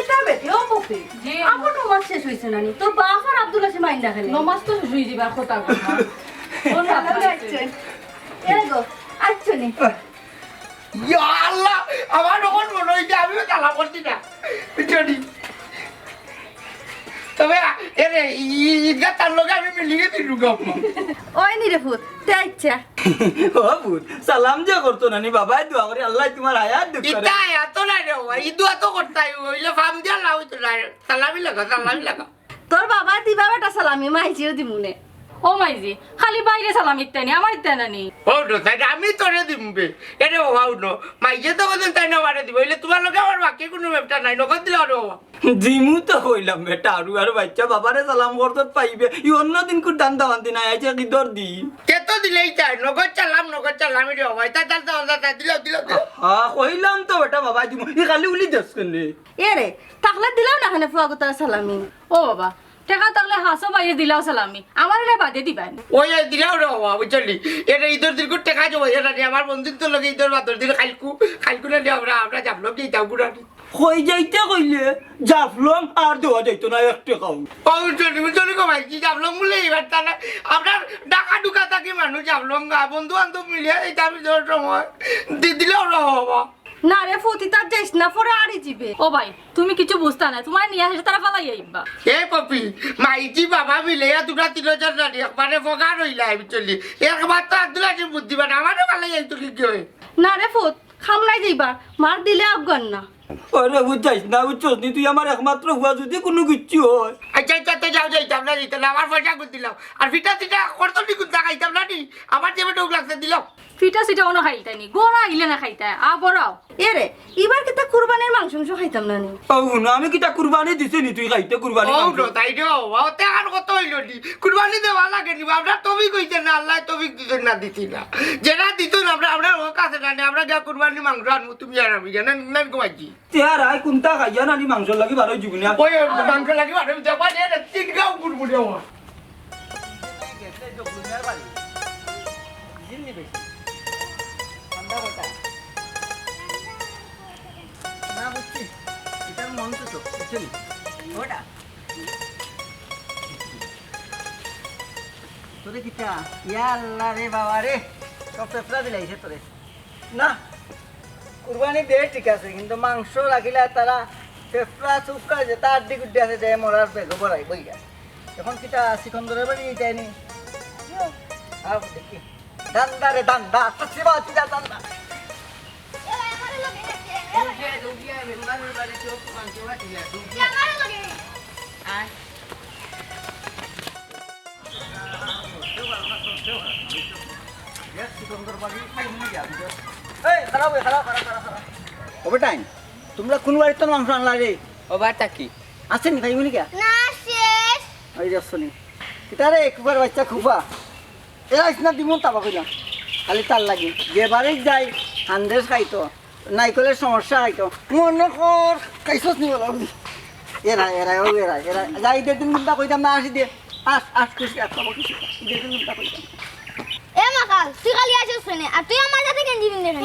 কিতা বেটি ও পপি জি আপন নমাজ শেষ হইছে নানি তোর বাপ আর আব্দুল আসে মাইন্ডা খেলে নমাজ তো শেষ হয়ে যাবার কথা কথা কোন রাতে আছেন এগো আচ্ছা নি ইয়া আল্লাহ আমার ওর মনে হইছে আমিও চালা করছি না বুঝলি তবে এরে ঈদগা তার লগে আমি মিলিয়ে দিলু গপ ওই নি রে ফুট তে আচ্ছা ও বুত সালাম যে করতো নানি বাবাই দোয়া করে আল্লাহ তোমার হায়াত দুঃখ করে ইতা এত না রে ঈদ তো করতাই হইলে ফাম দিয়া লাউ তো সালামি লাগা তোর বাবা দিবা বেটা সালামি মাইজিও দিমুনে ও মাইজি খালি বাইরে সালাম ইত্যানি আমার ইত্যানি ও নো তাই আমি তোরে দিমবে এরে বাবা উনো মাইজে তো বলেন তাই না মারে দিব হইলে তোমার লগে আমার বাকি কোনো ব্যাপার নাই নগদ দিলা রে বাবা জিমু তো কইলাম বেটা আর বাচ্চা বাবারে সালাম করতে পাইবে ই অন্য দিন কো দান দাওয়ান্তি নাই আইছে কি দর দিন কেতো দিলেই চাই নগদ চালাম রে বাবা এটা চালতা দিলাও হ্যাঁ কইলাম তো বেটা বাবা দিমু ই খালি উলি দস কেনে এ রে তাকলে দিলাও না খানে ফুয়া গোতার সালামি ও বাবা টাকা তাহলে হাসো বাইরে দিলাও সালামি আমার এলে বাদে দিবেন ওই দিলাও রে বাবা বুঝলি এটা ঈদের দিন করে টেকা যাবো এটা নিয়ে আমার বন্ধুত্ব লগে ঈদের বাদর দিন খালকু না আমরা যাবলো কি যাও গুড়ানি কই যাইতে কইলে জাফলং আর দেওয়া যাইতো না একটা খাও বুঝলি কমাই কি যাবলো বলে এবার তাহলে আপনার ডাকা ডুকা থাকি মানুষ যাবলো বন্ধু বান্ধব মিলিয়ে এই আমি সময় দিলেও রে বাবা না রে ফুতি তার যাইস না পরে আড়ি জিবে ও ভাই তুমি কিছু বুঝতা না তোমার নিয়ে আসে তারা ফালাই আইবা এ পপি মাইজি বাবা মিলে দুটা 3,000 নানি একবারে ফোকা রইলা বুঝলি একবার তো আব্দুল আজিম বুদ্ধিমান আমারও ভালো যাইতো কি হয় না রে ফুত খামলাই যাইবা মার দিলে আফগান না আরে বুঝাইস না বুঝছস নি তুই আমার একমাত্র হুয়া যদি কোনো কিচ্ছু হয় আচ্ছা তো যাইতাম না আমার পয়সা করে দিলাম আর ফিটা করতো নি কুত্তা খাইতাম না নি আমার যে ডোক লাগতে দিলাম ফিটা সিটা অন্য খাইতানি গোড়া আইলে না খাইতা বড়াও এ রে এবার কিতা কুরবানির মাংস খাইতাম না নি ও না আমি কিটা কুরবানি দিছি নি তুই খাইতে কুরবানি ও নো তাই রে ও তে আর কত হইলো নি কুরবানি দেওয়া লাগে নি আমরা তবিক কইছেন না আল্লাহ তবিক দিতেন না দিতি না যেটা দিতেন আমরা ও কাছে না আমরা যা কুরবানি মাংস আনবো তুমি আর আমি জানেন না কমাইছি তেহার আই কোনটা খাইয়া নানি মাংস লাগি বারো জীবনে ওই মাংস লাগে মানে দেখবা রে তিন গাও কুরবানি হওয়া তোরে কিটা ইয়া আল্লাহ রে বাবা রে সব পেপরা দিলাইছে তোরে না কুরবানি দে ঠিক আছে কিন্তু মাংস রাখিলে তারা পেপরা চুপকা যে তার দিক উঠে আছে যে মরার বেগ বড়াই বইয়া এখন কিটা সিকন্দরের বাড়ি যায়নি আও দেখি দান্দা রে দান্দা সসিবা চিদা দান্দা তোমরা কোন বাড়িতে মাংস আনলা রে ওবারটা কি আসেনি ভাই বলি না শেষ ওই যাচ্ছি কিতারে একবার বাচ্চা খুবা এরা ইসনা দিমন তাবা কইলাম খালি তার লাগি যে বাড়ি যাই হান্দেশ খাইতো নাইকলের সমস্যা খাইতো মনে কর খাইছস নি বলো এরা যাই দে দিন গুণটা কইতাম না আসি দে আস খুশি আর খাবো কিছু দে দিন গুণটা কইতাম এ মাকাল তুই খালি আসিস কেনে আর তুই আমার সাথে গেঞ্জি কিনে রে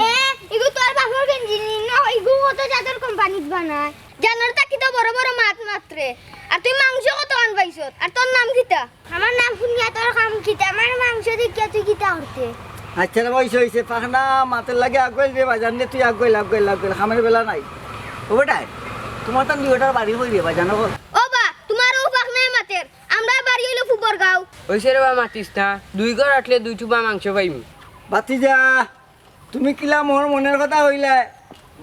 ইগু তোর বাপের গেঞ্জি নি না ইগু কত জাতের কোম্পানিত বানায় জানোর তা কিটা বড় বড় মাছ মাত্রে আর তুই মাংস কত আন পাইছত আর তোর নাম কিটা আমার নাম শুনিয়া তোর কাম কিটা আমার মাংস দিকে তুই কিটা করতে আচ্ছা রে বয়স হয়েছে পাখনা মাতের লাগে আগুয়াইল রে বাজার নে তুই আগুয়াইল খামের বেলা নাই ও বেটাই তোমার তো দুইটার বাড়ি হই রে বাজানো বল ও বা তোমার ও পাখনায় মাতের আমরা বাড়ি হইলো ফুবর গাঁও ওইসে রে বা মাতিস না দুই ঘর আটলে দুই টুবা মাংস পাইমি বাতিজা তুমি কিলা মোর মনের কথা হইলা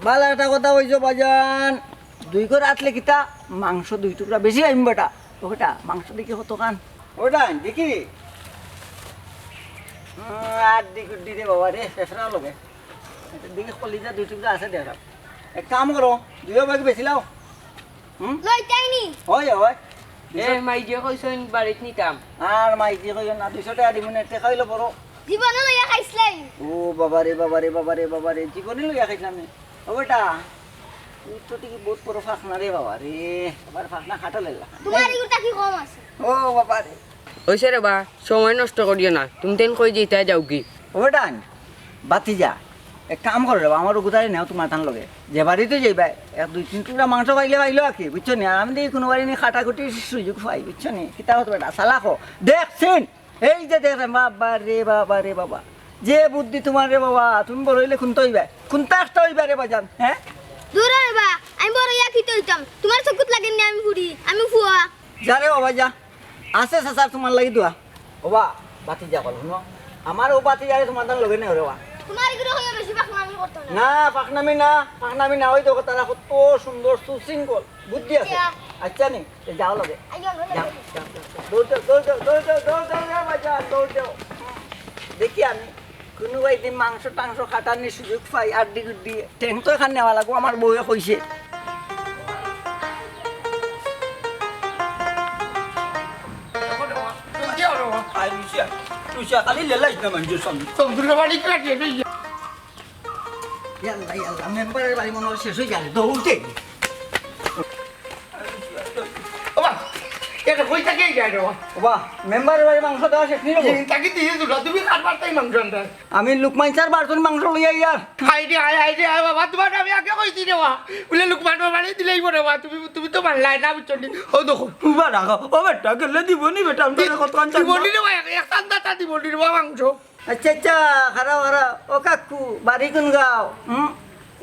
বালা একটা কথা কইছো বাজান দুই ঘর আটলে কিতা মাংস দুই টুকরা বেশি আইম বেটা ওটা মাংস দেখি কত কান ওটা দেখি আর দেখি দিদে বাবা রে শেষরা লগে দেখি কলিজা দুই টুকরা আছে দেখা এক কাম করো দুইও ভাগ বেশি লাও লইতাইনি হয় হয় এ মাইজিয়ে কইছেন বাড়িত নিতাম আর মাইজি কইও না 200 টাকা দিমুনে টেকা হইলো বড় জীবনে লইয়া খাইছলাই ও বাবারে জীবনে লইয়া খাইছিলাম ও বেটা তুই তো ঠিকই বহুত বড় ফাঁকনা রে বাবা রে আবার ফাঁকনা খাটা লাইলা তোমার ইগুটা কি কম আছে ও বাবারে ওইসে রে বা সময় নষ্ট করিও না তুমি তেন কই যেতে যাও কি ও বেটা বাতি যা এক কাম করে রে আমার গোটারে নেও তোমার তান লগে যে বাড়িতে যাইবা এক দুই তিন টুকরা মাংস পাইলে পাইলো আর কি বুঝছো নি আর আমি দেখি কোনো বাড়ি নিয়ে খাটাকুটির সুযোগ পাই বুঝছো নি কিতা হতো বেটা সালাখো দেখছেন এই যে দেখেন বাবা রে বাবা যে বুদ্ধি তোমার রে বাবা তুমি বড় হইলে খুনতে হইবা খুনতে আসতে হইবা রে বাজান হ্যাঁ দূর রে বা আমি বড় ইয়া খিতে হইতাম তোমার চকুত লাগেন না আমি ফুড়ি আমি ফুয়া যা রে বাবা যা আছে সাসার তোমার লাগি দোয়া বাবা বাতি যা বলো শুনো আমার ও বাতি যারে তোমার তান লগে নেও রে বাবা তোমার এগুলো হইয়া বেশি বাক আমি করতে না পাকনামি না ওই দেখো তারা কত সুন্দর সুশৃঙ্খল বুদ্ধি আছে আচ্ছা নি যাও লগে আইও যাও দৌড় দেখি আমি কোনো দিন মাংস টাংস খাটার সুযোগ পাই আড্ডি গুড্ডি টেন তো এখান নেওয়া লাগবো আমার বউয়ে কইছে আই রুচিয়া খালি লেলাইছ না মানুষ সামনে সমুদ্র বাড়ি কাটিয়ে দিই ইয়াল্লা মেম্বারের বাড়ি মনে হয় শেষ হয়ে গেল দৌড়তে বাবা এটা কই থেকে যায় রে বাবা মেম্বারের বাড়ি মাংস দেওয়া শেষ নিয়ে যাবো তাকে দিয়ে দিল তুমি কাটবার তাই মাংস আনতে আমি লুকমান স্যার বারজন মাংস লইয়া ইয়ার হাই রে বাবা তোমার আমি আগে কইছি রে বাবা বলে লোকমান বাড়ি দিলেই পড়ে বাবা তুমি তো মানলাই না বুঝছো ও দেখো উবা রাখো ও বেটা গেলে দিব নি বেটা আমি তোরে কত কান দিবনি রে ভাই এক কান্দাটা দিবনি রে বাবা মাংস আচ্ছা খারাপ ও কাকু বাড়ি কোন গাও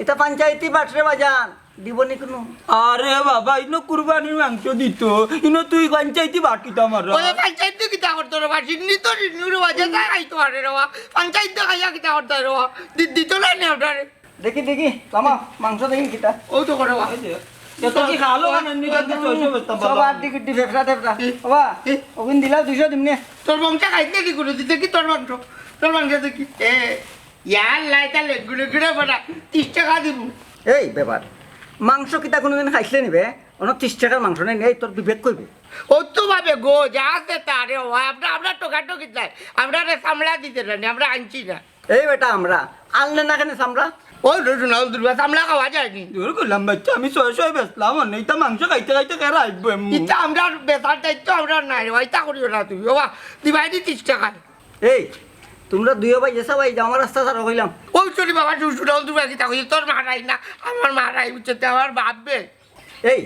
এটা পঞ্চায়েতি বাটরে বাজান দিবনি কোনো আরে বাবা ইনো কুরবানির মাংস দিত ইনো তুই পঞ্চায়েতি বাকিটা আমার ওই পঞ্চায়েত কিতা করতো রে বাবা সিন্নি তো সিন্নি রে বাজে তাই খাইতো আরে রে বাবা পঞ্চায়েত খাইয়া কিতা করতো রে বাবা দিত না নে ওটারে দেখি তামা মাংস দেখি কিটা ও তো করে বাবা তো কি খালো না নি তো চইছো বেটা সব বাবা আর দিকে ফেফড়া বাবা ওগুন দিলাও 200 দিমনে তোর বংশা খাইতে কি করে দিতে কি তোর মাংস দেখি ইয়ার লাইটা লেগুড়ে গুড়ে বড়া 30 টাকা দিব এই ব্যাপার মাংস কিতা কোনোদিন খাইছিলে নিবে অন 30 টাকার মাংস নাই নেই তোর বিবেক কইবে ও তো ভাবে গো যা আছে তারে আমরা টোকাটোকি চাই আমরা সামলা দিতে না আমরা আনছি না এই বেটা আমরা আনলে না কেন সামরা ওই রোজনা দুর্বা সামলা খাওয়া যায়নি দূর করলাম বাচ্চা আমি ছয় বেচলাম আর নেই তা মাংস খাইতে কেরা আসবো ইটা আমরা বেতার দায়িত্ব আমরা নাই ওইটা করিও না তুমি বাবা দিবাই দি 30 টাকা এই তোমরা দুইও ভাই এসা ভাই আমার রাস্তা ছাড়া কইলাম ওই চলি বাবা শুশুরাও দুর্বা কি তা তোর মারাই না আমার মারাই বুঝতে আমার ভাববে এই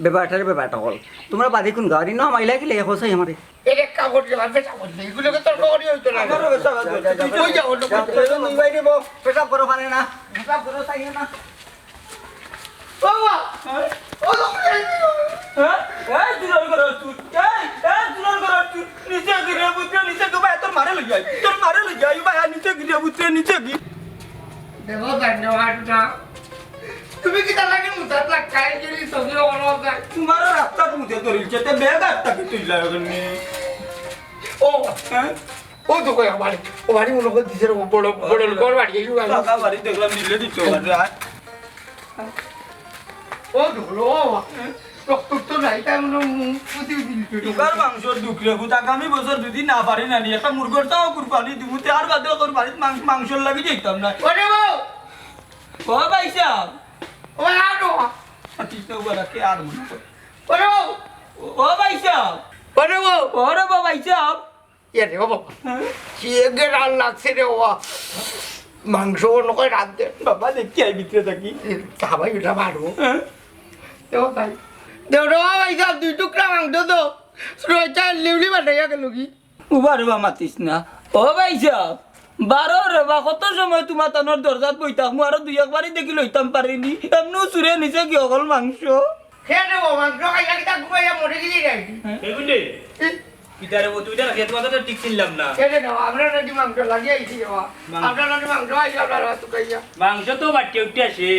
ব্যাপারটা হল তোমরা বাড়ি কোন গাড়ি না মাইলা কি লেখো সাই আমারে এর এক কাগজ দেওয়া পেশা করছে এগুলোকে তোর করি হইতো না ওই যাও দুই ভাই দেব পেশাব করো পারে না পেশাব করো চাই না বাবা ও হ্যাঁ এই দুলাল করো তুই এই দুলাল করো তুই নিচে গিরে বুঝে নিচে গো ভাই তোর মারে লই যাই ভাই নিচে গিরে বুঝে নিচে গি দেখো ধন্যবাদ না তুমি কি তার লাগে মুতাত লাগ কাই গেলি সবজি বড় যায় তোমার রাস্তা মুঝে ধরিছে তে বেগ আটটা কি তুই লাগনি ও হ্যাঁ ও তো কই বাড়ি ও বাড়ি মনে করে দিছে বড় বড় ঘর বাড়ি এই কাকা বাড়ি দেখলাম দিলে দিছো ও ধুলো রক্ত তো নাই তাই মনে পুতি দিল দুকার মাংস দুকরে বুত আগামী বছর যদি না পারি না নি একটা মুরগরটাও কুরবানি দিমুতে আর বাদে কুরবানি মাংস লাগি যাইতাম না ওরে বউ ও ভাই সাহেব ও আনো আতি তো বলা কে আর মনে ওরে বউ ও ভাই সাহেব ওরে বউ ওরে ভাই সাহেব রে বাবা চিয়েগে রাল লাগছে রে বাবা মাংস নকয় রাত দে বাবা দেখি আই ভিতরে থাকি খাবাই ওটা মারবো দেও তাই দেও রে বাবা এই সব দুই টুকরা মাংস তো রোজা লিউলি বানাইয়া গেল কি উবার বা মাতিস না ও ভাই সাহেব 12 রে বা কত সময় তোমার তানোর দরজাত বইতাম মু আরো দুই একবারই দেখি লইতাম পারিনি এমনু সুরে নিচে কি অকল মাংস খেয়ে নেবো মাংস খাইয়া কিতা ঘুমাইয়া মরে গেলি যাই এগুন্ডে পিতারে ও তুইটা খেত কথাটা ঠিক ছিলাম না খেয়ে নেবো আমরা নাকি মাংস লাগিয়েছি বাবা আমরা নাকি মাংস খাইয়া আপনারা তো খাইয়া মাংস তো বাড়তে উঠতে আসে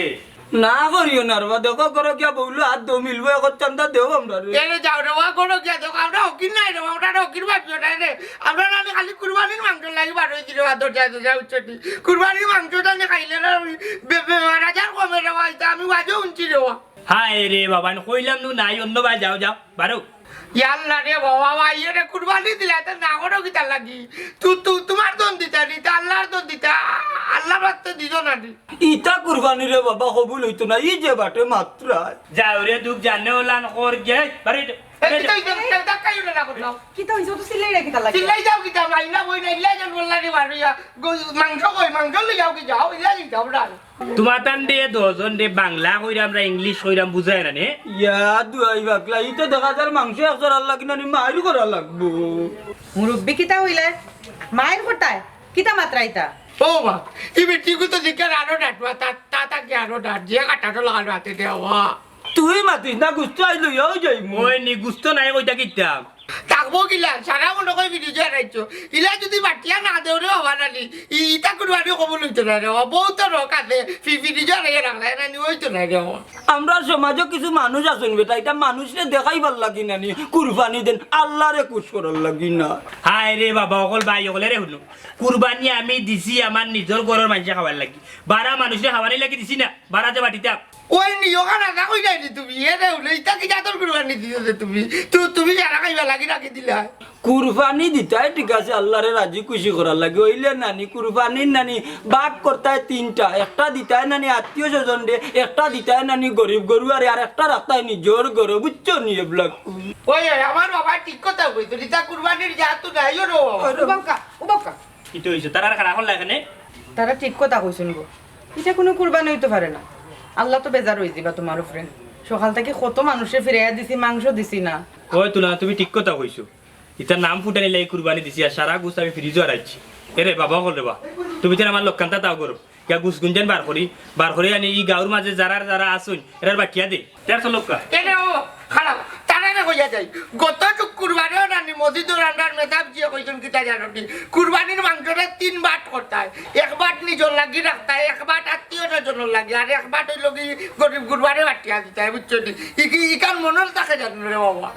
না করিও না রে বা দেখো করো কিয়া বউলো হাত দো মিলবো এখন চান্দা দেও আমরা রে এনে যাও রে ওয়া কোনো কি আছে আমরা হকির নাই রে আমরা হকির ভাবিও না রে আমরা নাকি খালি কুরবানির মাংস লাগি বার হইছি রে আদর যায় তো যাও চটি কুরবানির মাংসটা নে খাইলে না রাজার কমে রে ওইটা আমি ওয়াজে উনছি রে ওয়া হায় রে বাবা কইলাম নু নাই অন্য ভাই যাও যাও বারো ইয়াল্লা রে বাবা ভাইয়ে রে কুরবানি দিলা তো না করো কি তার লাগি তোমার দন দিতা নি আল্লাহর দন দিতা আল্লাহর বাতে দিছো না নি ইটা কুরবানি রে বাবা কবুল হইতো না ই যে বাটে মাত্রা যাও রে দুঃখ জানে ওলান কর গে বাড়ি কিতা হইছে তো সিলাই রেখে তালা চিল্লাই যাও কি তা মাইনা বই না ইলা জান বললা রে বাড়িয়া মাংস কই মাংস লই যাও কি যাও ইলা কি যাও না তোমার তান দে 10 জন দে বাংলা কইরা আমরা ইংলিশ কইরাম বুঝায় না নে ইয়া দুয়াই বাকলা ইটা দেখা যার মাংস একশো আর লাগি না মাইর করা লাগবো মুরব্বী কিতা হইলে মায়ের কোটায় কিতা মাত্রা ইতা ও মা ই বেটি কো তো দিকে আরো ডাটবা তা কি আরো ডাট যে কাটাটো লাগানো হাতে দেওয়া তুই মাতিস না গুস্ত আইলো ইয়া যাই মই নি গুস্ত নাই কইতা কিতাম থাকবো কিলা সারা মনে কই ভিডিও রাইছো ইলা যদি বাটিয়া না দেও রে হবা নানি ইটা কুরবানি কবুল হইতো না রে বহুত রক আছে ভিডিও রে রাখলা না নি হইতো না রে আমরা সমাজে কিছু মানুষ আছেন বেটা এটা মানুষরে দেখাইবার লাগি না নি কুরবানি দেন আল্লাহরে খুশ করার লাগি না হায় রে বাবা অকল ভাই অকলে রে শুনো কুরবানি আমি দিছি আমার নিজের ঘরের মানুষে খাবার লাগি বারা মানুষে খাবারই লাগি দিছি না বারাতে বাটিতে ওই নিয়োগা না কই যাইনি তুমি এরে হইলো ইটা কি জাতর কুরবানি দিছো তুমি তুমি যারা খাইবা লাগি রাখি দিলা কুরবানি দিতাই ঠিক আছে আল্লাহরে রাজি খুশি করার লাগে ওইলে নানি কুরবানির নানি ভাগ করতায় তিনটা একটা দিতাই নানি আত্মীয় স্বজন দে একটা দিতাই নানি গরিব গরু আর একটা রাখতায় নিজের গরু বুঝছো নি এগুলা ওই আমার বাবা ঠিক কথা কইতো ইটা কুরবানির জাতু নাই রো উবাকা কি তো হইছে তারা খারাপ হল এখানে তারা ঠিক কথা কইছেন গো এটা কোনো কুরবানি হইতে পারে না আল্লাহ তো বেজার হয়ে দিবা তোমার উপরে সকাল থেকে কত মানুষে ফিরাইয়া দিছি মাংস দিছি না ওই তুলা তুমি ঠিক কথা কইছো ইতার নাম ফুটানি লাই কুরবানি দিছি আর সারা গুছ আমি ফ্রিজও রাখছি এরে বাবা কল রেবা তুমি যেন আমার লক্ষান্তা তাও করো ইয়া গুছ গুঞ্জান বার করি আনি ই গাঁর মাঝে যারা আসুন এরার বাকিয়া দে 150 লক্কা এরে ও খারাপ তারা না কইয়া যাই গত কুরবানিও নানি মসজিদুর রান্নার মেধাব জিয়া কইছেন কিতা জানো নি কুরবানির মাংসটা 3 বাট করতে হয় এক বাট নিজর লাগি রাখতে হয় এক বাট আত্মীয়টার জন্য লাগে আর এক বাট হইল কি গরিব কুরবানি বাটিয়া দিতে হয় বুঝছো নি ইকান মনের তাকে জানো রে বাবা